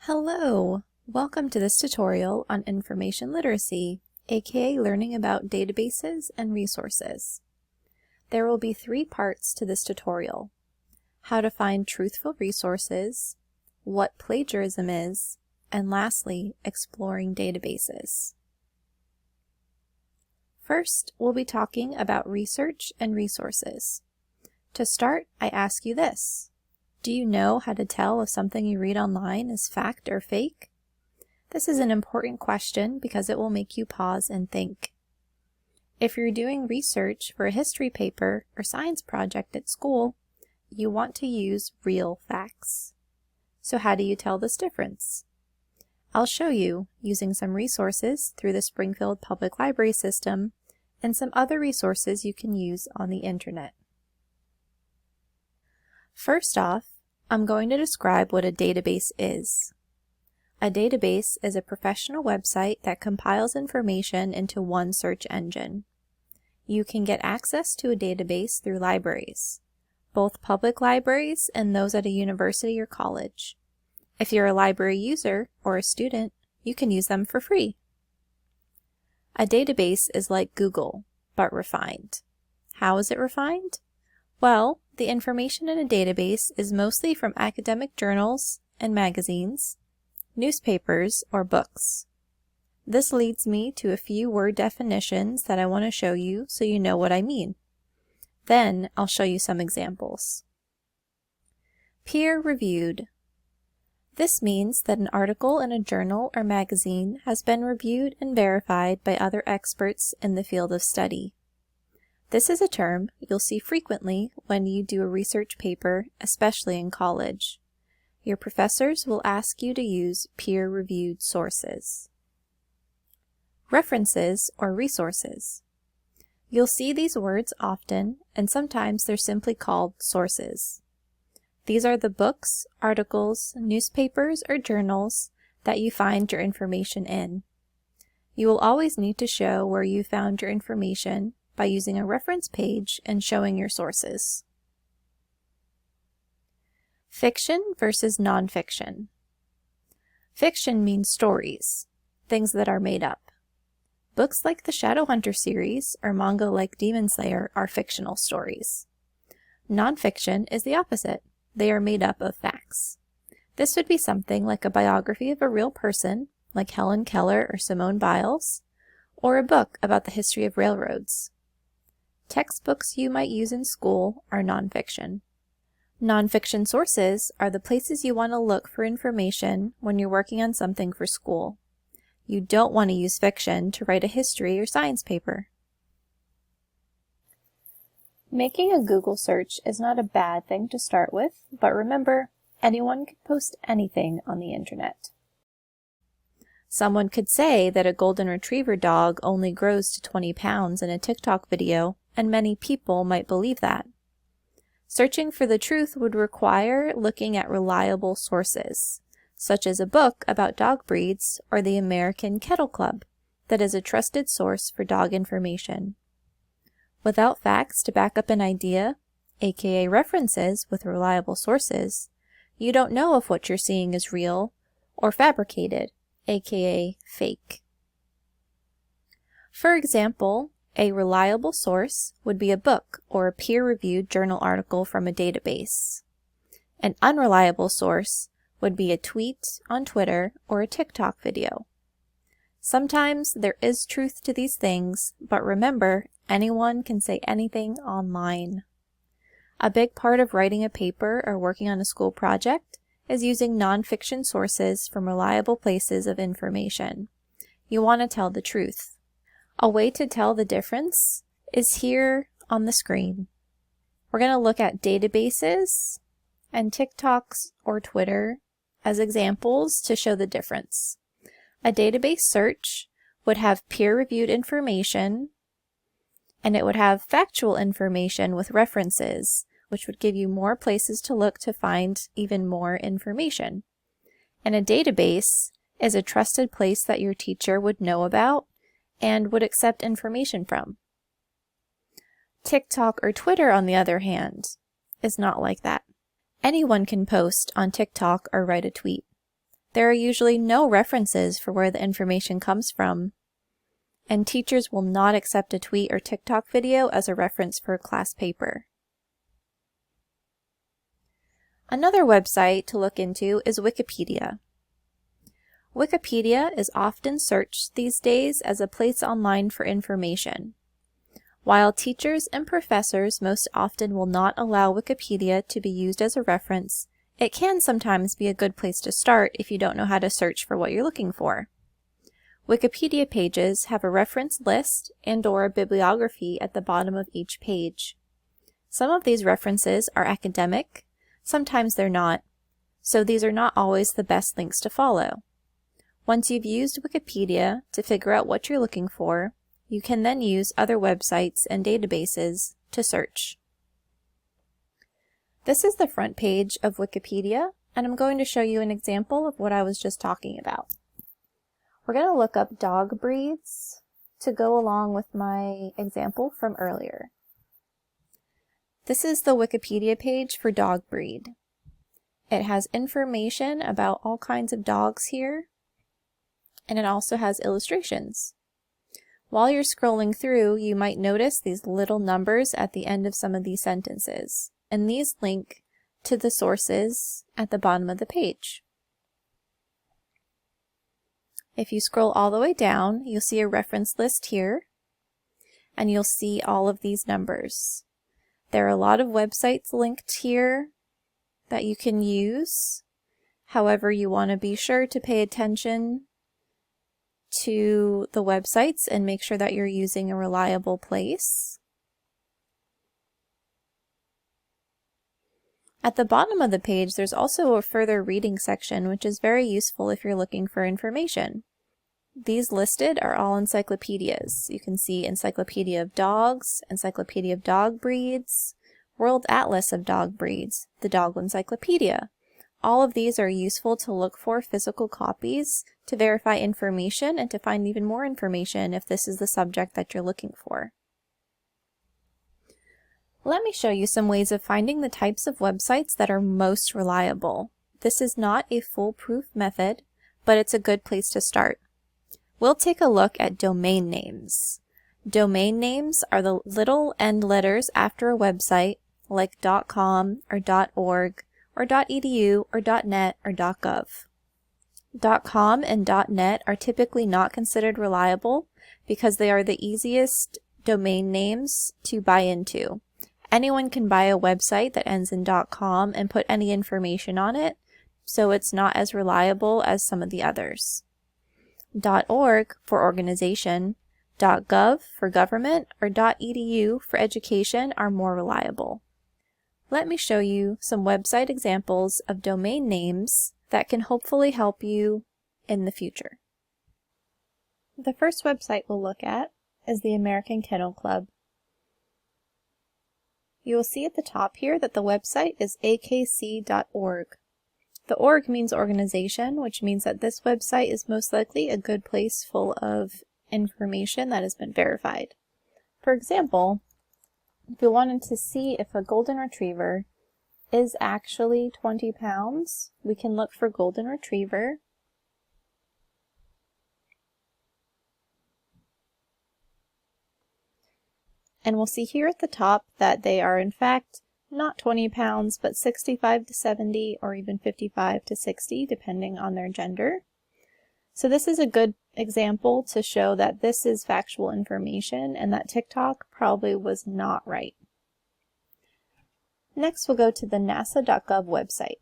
Hello! Welcome to this tutorial on information literacy, aka learning about databases and resources. There will be 3 parts to this tutorial: how to find truthful resources, what plagiarism is, and lastly, exploring databases. First, we'll be talking about research and resources. To start, I ask you this. Do you know how to tell if something you read online is fact or fake? This is an important question because it will make you pause and think. If you're doing research for a history paper or science project at school, you want to use real facts. So how do you tell this difference? I'll show you using some resources through the Springfield Public Library system and some other resources you can use on the internet. First off, I'm going to describe what a database is. A database is a professional website that compiles information into one search engine. You can get access to a database through libraries, both public libraries and those at a university or college. If you're a library user or a student, you can use them for free. A database is like Google, but refined. How is it refined? Well, the information in a database is mostly from academic journals and magazines, newspapers, or books. This leads me to a few word definitions that I want to show you so you know what I mean. Then I'll show you some examples. Peer-reviewed. This means that an article in a journal or magazine has been reviewed and verified by other experts in the field of study. This is a term you'll see frequently when you do a research paper, especially in college. Your professors will ask you to use peer-reviewed sources. References or resources. You'll see these words often, and sometimes they're simply called sources. These are the books, articles, newspapers, or journals that you find your information in. You will always need to show where you found your information by using a reference page and showing your sources. Fiction versus nonfiction. Fiction means stories, things that are made up. Books like the Shadowhunter series or manga like Demon Slayer are fictional stories. Nonfiction is the opposite. They are made up of facts. This would be something like a biography of a real person, like Helen Keller or Simone Biles, or a book about the history of railroads. Textbooks you might use in school are nonfiction. Nonfiction sources are the places you want to look for information when you're working on something for school. You don't want to use fiction to write a history or science paper. Making a Google search is not a bad thing to start with, but remember, anyone can post anything on the internet. Someone could say that a golden retriever dog only grows to 20 pounds in a TikTok video, and many people might believe that. Searching for the truth would require looking at reliable sources, such as a book about dog breeds or the American Kennel Club, that is a trusted source for dog information. Without facts to back up an idea, aka references with reliable sources, you don't know if what you're seeing is real or fabricated, aka fake. For example, a reliable source would be a book or a peer-reviewed journal article from a database. An unreliable source would be a tweet on Twitter or a TikTok video. Sometimes there is truth to these things, but remember, anyone can say anything online. A big part of writing a paper or working on a school project is using nonfiction sources from reliable places of information. You want to tell the truth. A way to tell the difference is here on the screen. We're going to look at databases and TikToks or Twitter as examples to show the difference. A database search would have peer-reviewed information, and it would have factual information with references, which would give you more places to look to find even more information. And a database is a trusted place that your teacher would know about and would accept information from. TikTok or Twitter, on the other hand, is not like that. Anyone can post on TikTok or write a tweet. There are usually no references for where the information comes from, and teachers will not accept a tweet or TikTok video as a reference for a class paper. Another website to look into is Wikipedia. Wikipedia is often searched these days as a place online for information. While teachers and professors most often will not allow Wikipedia to be used as a reference, it can sometimes be a good place to start if you don't know how to search for what you're looking for. Wikipedia pages have a reference list and/or a bibliography at the bottom of each page. Some of these references are academic, sometimes they're not, so these are not always the best links to follow. Once you've used Wikipedia to figure out what you're looking for, you can then use other websites and databases to search. This is the front page of Wikipedia, and I'm going to show you an example of what I was just talking about. We're going to look up dog breeds to go along with my example from earlier. This is the Wikipedia page for dog breed. It has information about all kinds of dogs here, and it also has illustrations. While you're scrolling through, you might notice these little numbers at the end of some of these sentences, and these link to the sources at the bottom of the page. If you scroll all the way down, you'll see a reference list here, and you'll see all of these numbers. There are a lot of websites linked here that you can use. However, you want to be sure to pay attention to the websites and make sure that you're using a reliable place. At the bottom of the page, there's also a further reading section, which is very useful if you're looking for information. These listed are all encyclopedias. You can see Encyclopedia of Dogs, Encyclopedia of Dog Breeds, World Atlas of Dog Breeds, the Dog Encyclopedia. All of these are useful to look for physical copies, to verify information, and to find even more information if this is the subject that you're looking for. Let me show you some ways of finding the types of websites that are most reliable. This is not a foolproof method, but it's a good place to start. We'll take a look at domain names. Domain names are the little end letters after a website, like .com or .org or .edu or .net or .gov. .com and .net are typically not considered reliable because they are the easiest domain names to buy into. Anyone can buy a website that ends in .com and put any information on it, so it's not as reliable as some of the others. .org for organization, .gov for government, or .edu for education are more reliable. Let me show you some website examples of domain names that can hopefully help you in the future. The first website we'll look at is the American Kennel Club. You will see at the top here that the website is akc.org. The org means organization, which means that this website is most likely a good place full of information that has been verified. For example, if you wanted to see if a golden retriever is actually 20 pounds, we can look for golden retriever. And we'll see here at the top that they are in fact not 20 pounds, but 65 to 70 or even 55 to 60, depending on their gender. So this is a good example to show that this is factual information and that TikTok probably was not right. Next, we'll go to the nasa.gov website.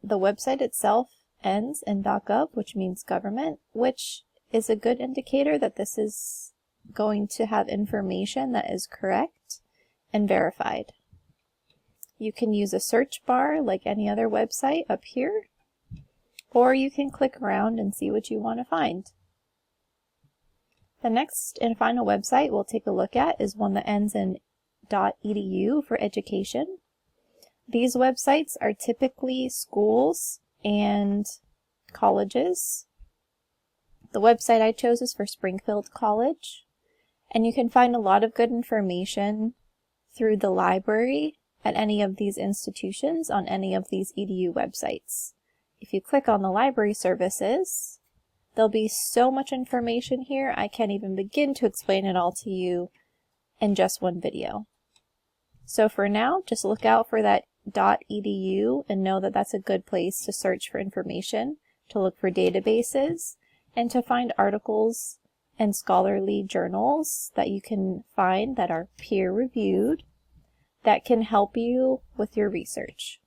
The website itself ends in .gov, which means government, which is a good indicator that this is going to have information that is correct and verified. You can use a search bar like any other website up here, or you can click around and see what you want to find. The next and final website we'll take a look at is one that ends in .edu for education. These websites are typically schools and colleges. The website I chose is for Springfield College, and you can find a lot of good information through the library at any of these institutions on any of these EDU websites. If you click on the library services, there'll be so much information here, I can't even begin to explain it all to you in just one video. So for now, just look out for that .edu and know that that's a good place to search for information, to look for databases, and to find articles and scholarly journals that you can find that are peer-reviewed that can help you with your research.